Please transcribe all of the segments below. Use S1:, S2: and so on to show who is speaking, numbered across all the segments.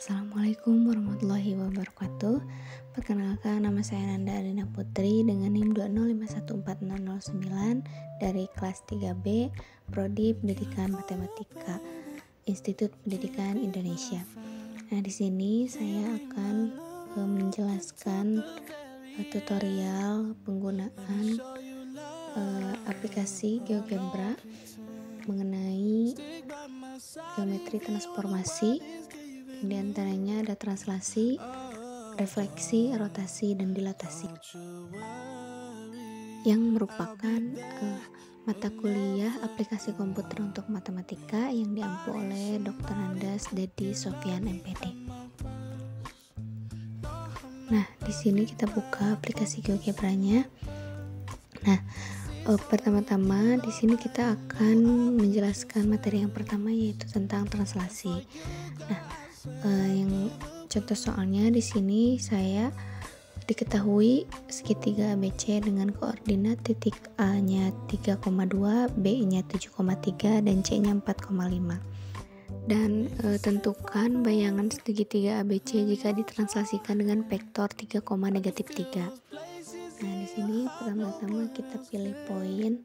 S1: Assalamualaikum warahmatullahi wabarakatuh. Perkenalkan, nama saya Nanda Arina Putri dengan NIM 2051409 dari kelas 3B Prodi Pendidikan Matematika Institut Pendidikan Indonesia. Nah, di sini saya akan menjelaskan tutorial penggunaan aplikasi GeoGebra mengenai geometri transformasi. Di antaranya ada translasi, refleksi, rotasi, dan dilatasi, yang merupakan mata kuliah aplikasi komputer untuk matematika yang diampu oleh Dr. Andes Dedi Sofyan MPD. Nah, di sini kita buka aplikasi GeoGebra-nya. Nah, pertama-tama di sini kita akan menjelaskan materi yang pertama, yaitu tentang translasi. Nah, yang contoh soalnya di sini saya diketahui segitiga ABC dengan koordinat titik A-nya 3,2, B-nya 7,3, dan C-nya 4,5. Dan tentukan bayangan segitiga ABC jika ditranslasikan dengan vektor 3, -3. Nah, di sini pertama-tama kita pilih poin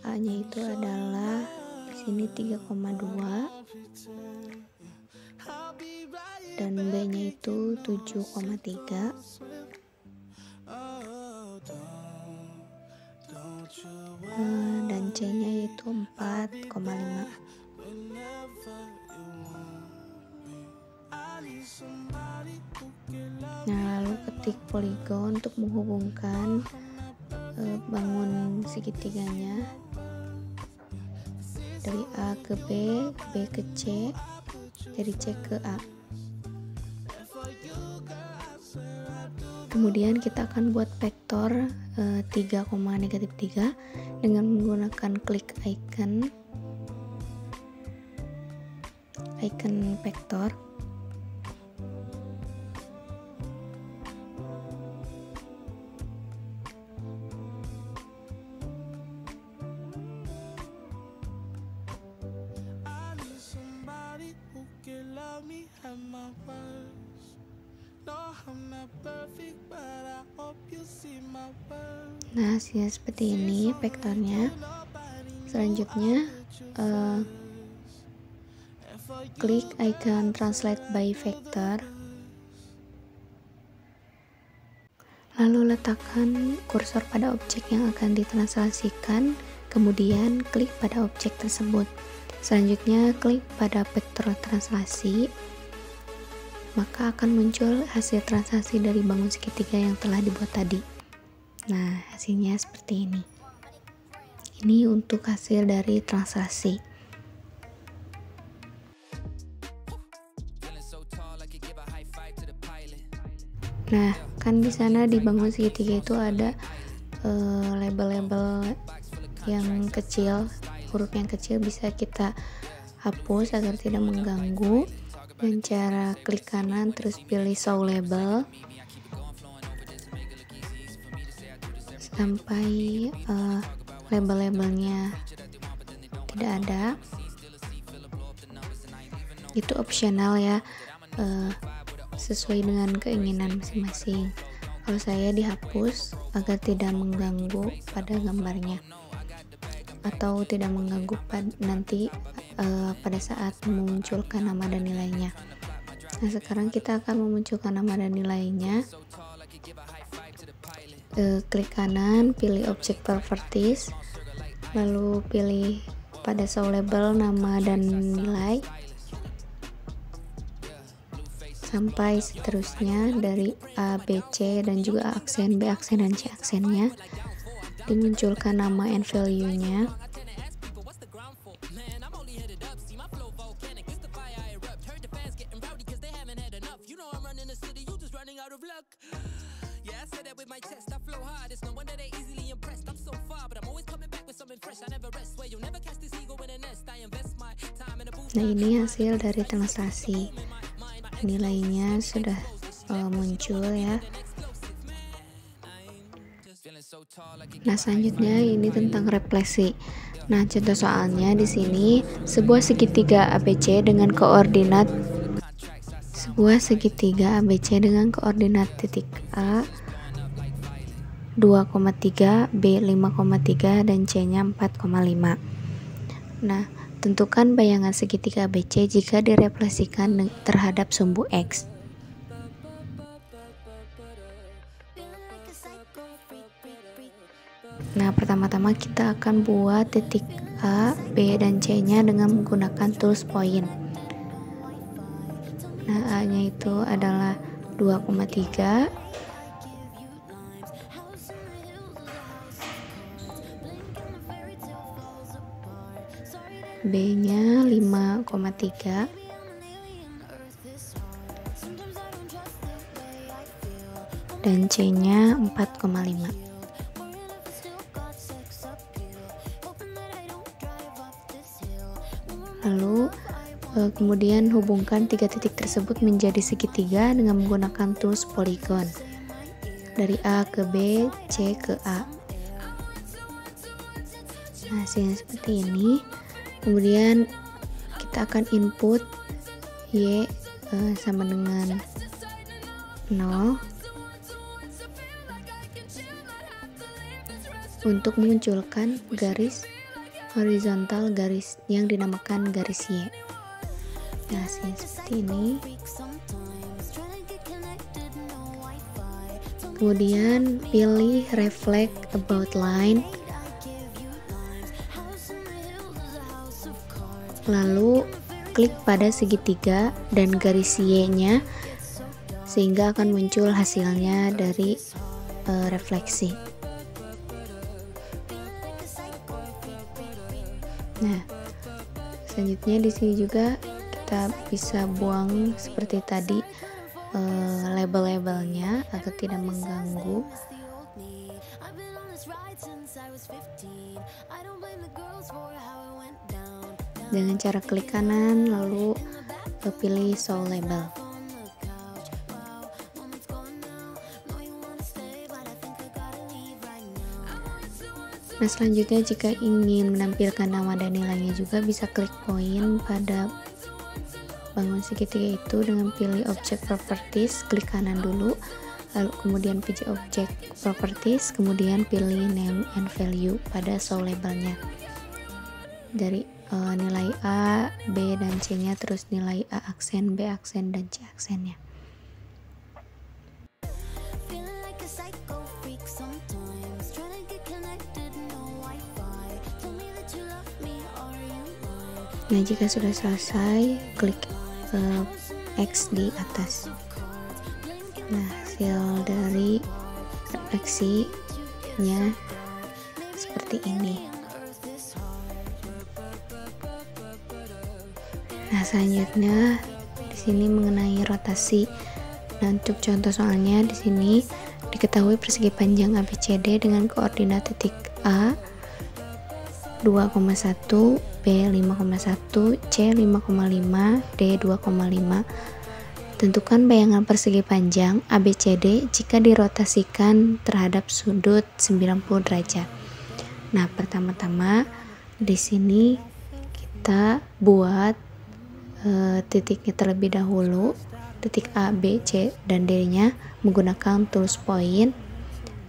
S1: A-nya itu adalah di sini 3,2 dan B-nya itu 7,3 dan C-nya itu 4,5. Nah, lalu ketik poligon untuk menghubungkan bangun segitiganya dari A ke B, B ke C, dari C ke A. Kemudian kita akan buat vektor 3, -3 dengan menggunakan klik icon vektor. Nah, hasilnya seperti ini vektornya. Selanjutnya klik icon translate by vector, lalu letakkan kursor pada objek yang akan ditranslasikan, kemudian klik pada objek tersebut. Selanjutnya klik pada vektor translasi, maka akan muncul hasil translasi dari bangun segitiga yang telah dibuat tadi. Nah, hasilnya seperti ini. Ini untuk hasil dari translasi. Nah, kan di sana di bangun segitiga itu ada label-label yang kecil, huruf yang kecil bisa kita hapus agar tidak mengganggu. Dan cara klik kanan terus pilih show label sampai label-labelnya tidak ada. Itu opsional ya, sesuai dengan keinginan masing-masing. Kalau saya dihapus agar tidak mengganggu pada gambarnya atau tidak mengganggu nanti pada saat memunculkan nama dan nilainya. Nah, sekarang kita akan memunculkan nama dan nilainya. Klik kanan, pilih object properties, lalu pilih pada show label nama dan nilai, sampai seterusnya dari A, B, C, dan juga aksen B aksen dan C aksennya. Dimunculkan nama and value-nya. Nah, ini hasil dari translasi. Nilainya sudah muncul ya. Nah, selanjutnya ini tentang refleksi. Nah, contoh soalnya di sini sebuah segitiga ABC dengan koordinat Buat segitiga ABC dengan koordinat titik A 2,3, B 5,3, dan C-nya 4,5. Nah, tentukan bayangan segitiga ABC jika direfleksikan terhadap sumbu X. Nah, pertama-tama kita akan buat titik A, B, dan C-nya dengan menggunakan tools point. Nah, A-nya itu adalah 2,3, B-nya 5,3, dan C-nya 4,5. Lalu kemudian hubungkan tiga titik tersebut menjadi segitiga dengan menggunakan tools polygon dari A ke B, C ke A. Nah, hasilnya seperti ini. Kemudian kita akan input Y sama dengan 0 untuk memunculkan garis horizontal, garis yang dinamakan garis Y. Nah, hasilnya seperti ini. Kemudian pilih reflect about line, lalu klik pada segitiga dan garis Y-nya sehingga akan muncul hasilnya dari refleksi. Nah, selanjutnya di sini juga kita bisa buang seperti tadi label-labelnya agar tidak mengganggu. Dengan cara klik kanan lalu pilih show label. Nah, selanjutnya jika ingin menampilkan nama dan nilainya juga bisa klik poin pada bangun segitiga itu dengan pilih object properties, klik kanan dulu, lalu kemudian pilih object properties, kemudian pilih name and value pada show labelnya. Dari nilai A, B, dan C-nya, terus nilai A aksen, B aksen, dan C aksennya. Nah, jika sudah selesai, klik X di atas. Nah, hasil dari refleksinya seperti ini. Nah, selanjutnya di sini mengenai rotasi. Nah, untuk contoh soalnya di sini diketahui persegi panjang ABCD dengan koordinat titik A 2,1, B 5,1, C 5,5, D 2,5. Tentukan bayangan persegi panjang ABCD jika dirotasikan terhadap sudut 90 derajat. Nah, pertama-tama di sini kita buat titiknya terlebih dahulu, titik A, B, C, dan D-nya menggunakan tools point.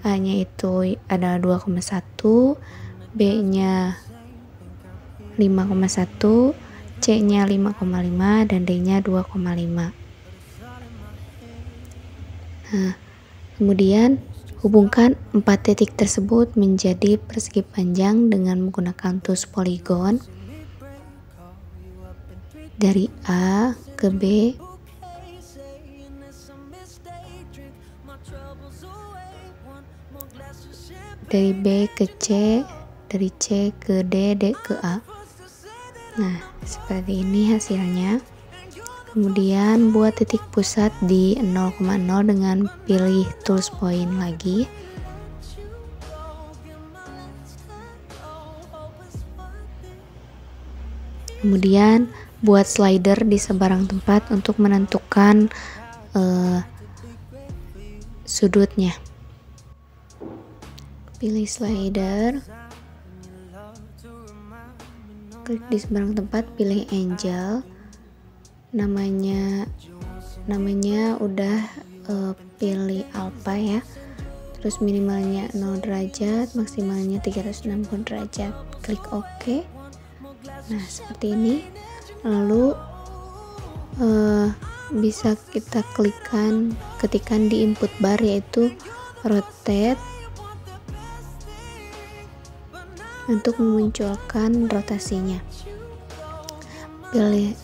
S1: A-nya itu adalah 2,1, B-nya 5,1, C-nya 5,5, dan D-nya 2,5. Nah, kemudian hubungkan 4 titik tersebut menjadi persegi panjang dengan menggunakan tools polygon dari A ke B, dari B ke C, dari C ke D, D ke A. Nah, seperti ini hasilnya. Kemudian buat titik pusat di 0,0 dengan pilih tools point lagi. Kemudian buat slider di sebarang tempat untuk menentukan sudutnya. Pilih slider, klik di sebarang tempat, pilih angel, namanya namanya udah pilih alpha ya, terus minimalnya 0 derajat, maksimalnya 360 derajat, klik OK. Nah seperti ini. Lalu bisa kita ketikkan di input bar, yaitu rotate untuk memunculkan rotasinya. Pilih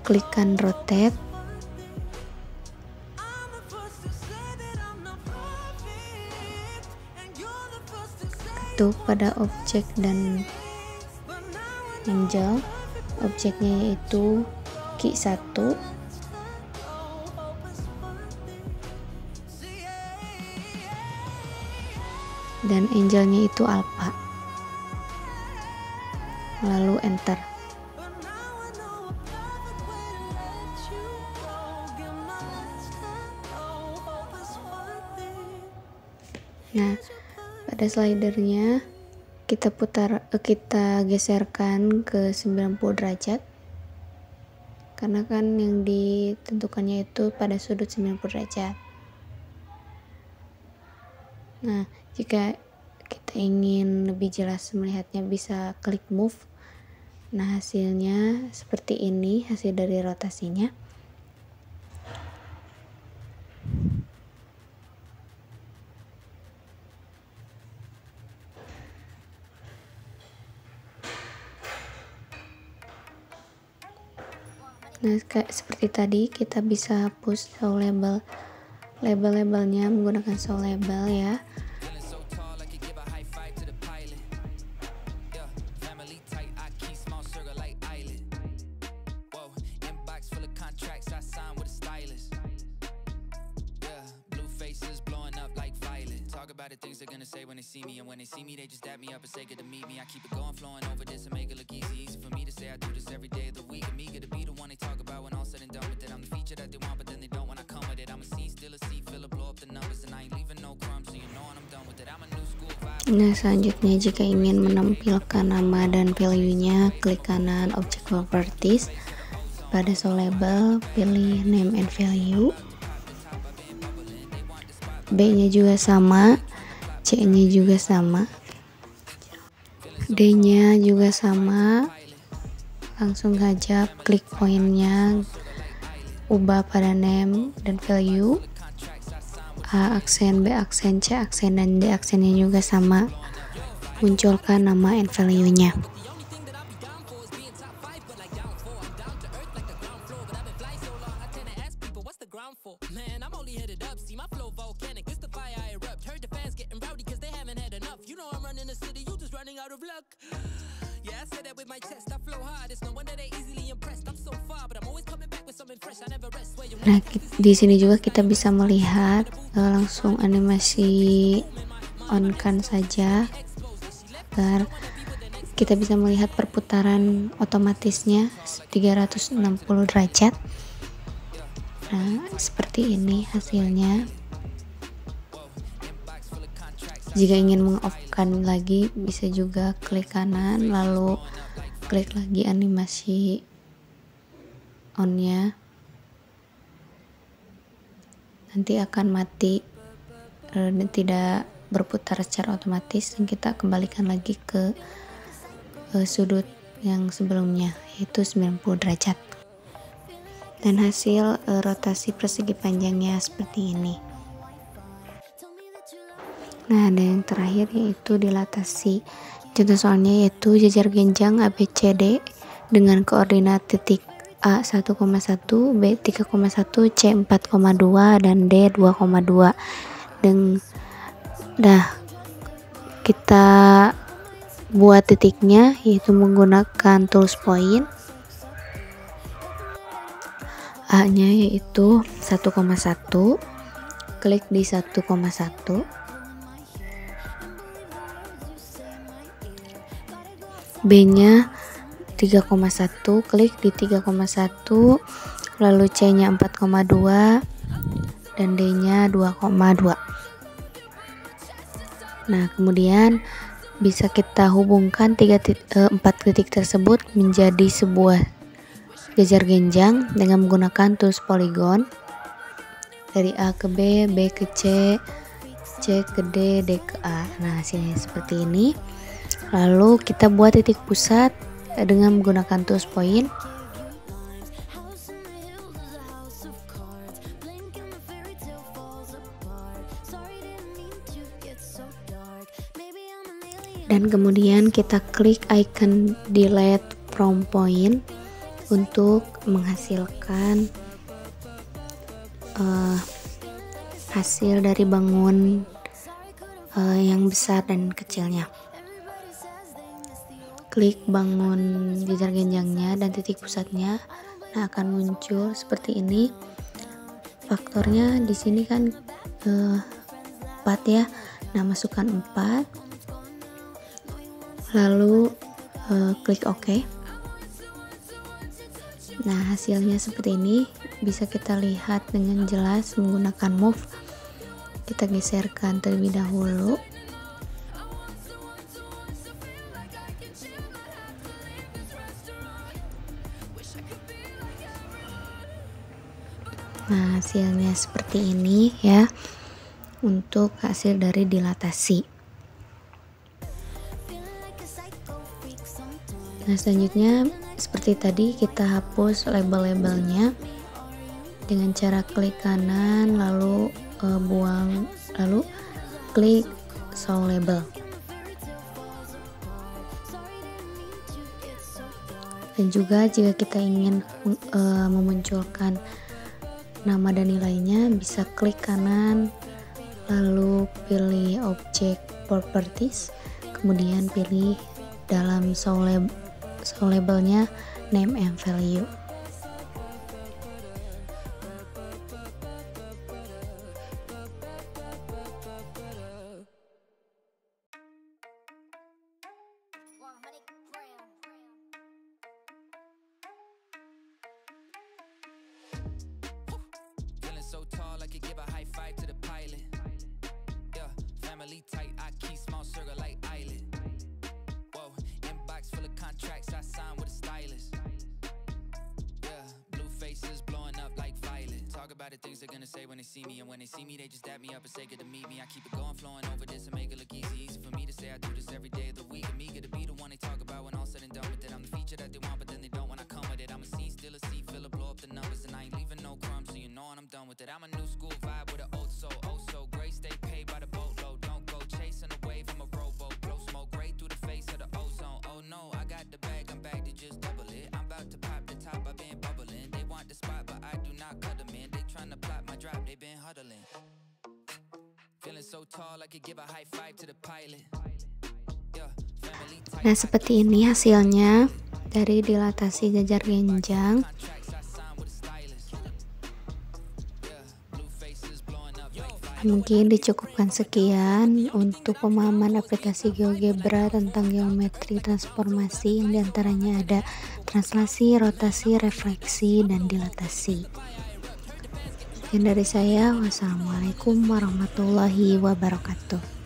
S1: klikkan rotate. Ketuk pada objek dan angel. Objeknya yaitu key 1, dan angelnya itu alpha, lalu enter. Nah pada slidernya kita geserkan ke 90 derajat, karena kan yang ditentukannya itu pada sudut 90 derajat. Nah jika kita ingin lebih jelas melihatnya, bisa klik move. Nah hasilnya seperti ini, hasil dari rotasinya. Nah seperti tadi, kita bisa hapus show labelnya menggunakan show label ya. Nah selanjutnya, jika ingin menampilkan nama dan value-nya, klik kanan object properties, pada show label pilih name and value. B-nya juga sama, C-nya juga sama, D-nya juga sama. Langsung saja klik poinnya, ubah pada name dan value. A aksen, B aksen, C aksen, dan D aksennya juga sama. Munculkan nama and value-nya. Nah, di sini juga kita bisa melihat langsung animasi on kan saja, agar kita bisa melihat perputaran otomatisnya 360 derajat. Nah, seperti ini hasilnya. Jika ingin meng-off-kan lagi, bisa juga klik kanan lalu klik lagi animasi on-nya. Nanti akan mati dan tidak berputar secara otomatis, dan kita kembalikan lagi ke sudut yang sebelumnya, yaitu 90 derajat. Dan hasil rotasi persegi panjangnya seperti ini. Nah, ada yang terakhir yaitu dilatasi. Contoh soalnya yaitu jajar genjang ABCD dengan koordinat titik A 1,1, B 3,1, C 4,2, dan D 2,2. Dan kita buat titiknya yaitu menggunakan tools point. A nya yaitu 1,1, klik di 1,1. B nya 3,1, klik di 3,1, lalu C nya 4,2, dan D nya 2,2. Nah kemudian bisa kita hubungkan 4 titik tersebut menjadi sebuah jajar genjang dengan menggunakan tools polygon. dari A ke B, B ke C, C ke D, D ke A. Nah, hasilnya seperti ini. Lalu kita buat titik pusat dengan menggunakan tools point. Dan kemudian kita klik icon delete from point untuk menghasilkan hasil dari bangun yang besar dan kecilnya. Klik bangun jajar genjangnya dan titik pusatnya. Nah, akan muncul seperti ini. Faktornya di sini kan 4 ya. Nah, masukkan 4. Lalu klik OK. Nah, hasilnya seperti ini. Bisa kita lihat dengan jelas menggunakan move. Kita geserkan terlebih dahulu. Nah, hasilnya seperti ini ya, untuk hasil dari dilatasi. Nah, selanjutnya seperti tadi kita hapus label-labelnya dengan cara klik kanan, lalu buang, lalu klik show label. Dan juga jika kita ingin memunculkan nama dan nilainya, bisa klik kanan, lalu pilih object properties, kemudian pilih dalam show labelnya name and value.
S2: So tall I could give a high five to the pilot. Yeah, family tight, I keep small circle like island. Whoa, inbox full of contracts I sign with a stylist. Yeah, blue faces blowing up like violet. Talk about the things they're gonna say when they see me, and when they see me they just dap me up and say good to meet me. I keep it going, flowing over this and make it look easy. Easy for me to say I do this every day of the week. I'm eager to be the one they talk about when all said and done with it. I'm the feature that they want but then they don't when I come with it. I'm a scene, still a seat, fill a blow up the numbers, and I ain't leaving no crumbs, so you know when I'm done with it. I'm a new school vibe with an old soul, oh so great, stay paid by the boatload. Don't go chasing a wave, I'm a rowboat, blow smoke right through the face of the ozone. Oh no, I got the bag, I'm back to just double it. I'm about to pop the top, I've been bubbling. They want the spot but I do not cut them in. They tryna plot my drop, they been huddling. Feeling so tall I could give a high five to the pilot. Yeah, family tight.
S1: Nah, seperti ini hasilnya dari dilatasi jajar genjang. Mungkin dicukupkan sekian untuk pemahaman aplikasi GeoGebra tentang geometri transformasi, yang diantaranya ada translasi, rotasi, refleksi, dan dilatasi. Sekian dari saya. Wassalamualaikum warahmatullahi wabarakatuh.